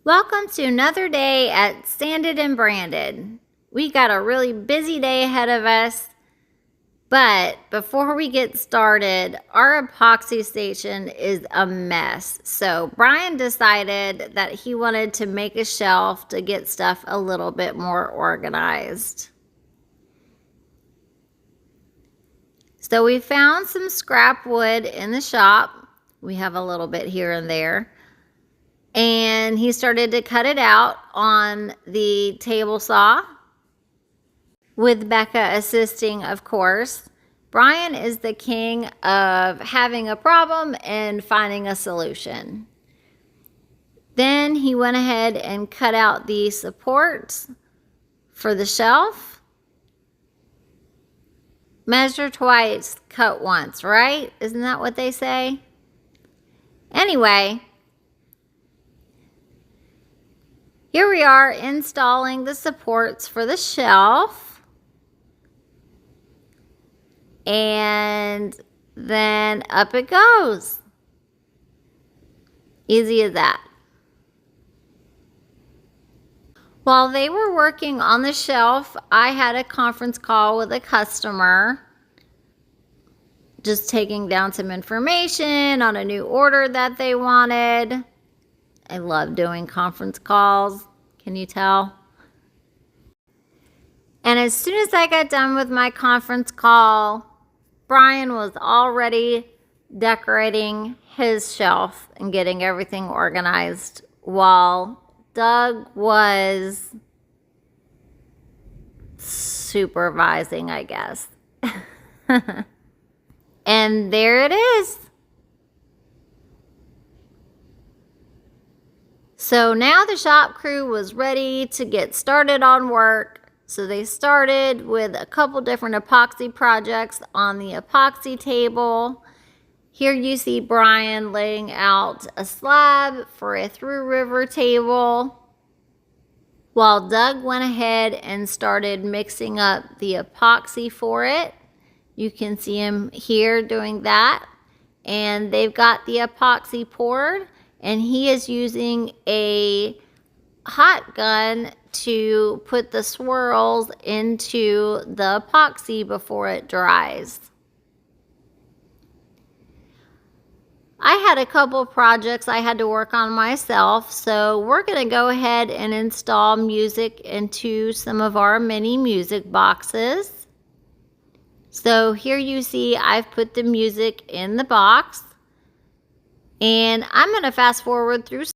Welcome to another day at Sanded and Branded. We got a really busy day ahead of us, but before we get started, our epoxy station is a mess. So Brian decided that he wanted to make a shelf to get stuff a little bit more organized. So we found some scrap wood in the shop. We have a little bit here and there. And he started to cut it out on the table saw, with Becca assisting, of course. Brian is the king of having a problem and finding a solution. Then he went ahead and cut out the supports for the shelf. Measure twice, cut once, right? Isn't that what they say? Anyway, here we are installing the supports for the shelf. And then up it goes. Easy as that. While they were working on the shelf, I had a conference call with a customer, just taking down some information on a new order that they wanted. I love doing conference calls. Can you tell? And as soon as I got done with my conference call, Brian was already decorating his shelf and getting everything organized while Doug was supervising, I guess. And there it is. So now the shop crew was ready to get started on work. So they started with a couple different epoxy projects on the epoxy table. Here you see Brian laying out a slab for a through river table, while Doug went ahead and started mixing up the epoxy for it. You can see him here doing that. And they've got the epoxy poured, and he is using a hot gun to put the swirls into the epoxy before it dries. I had a couple projects I had to work on myself, so we're going to go ahead and install music into some of our mini music boxes. So here you see I've put the music in the box, and I'm going to fast forward through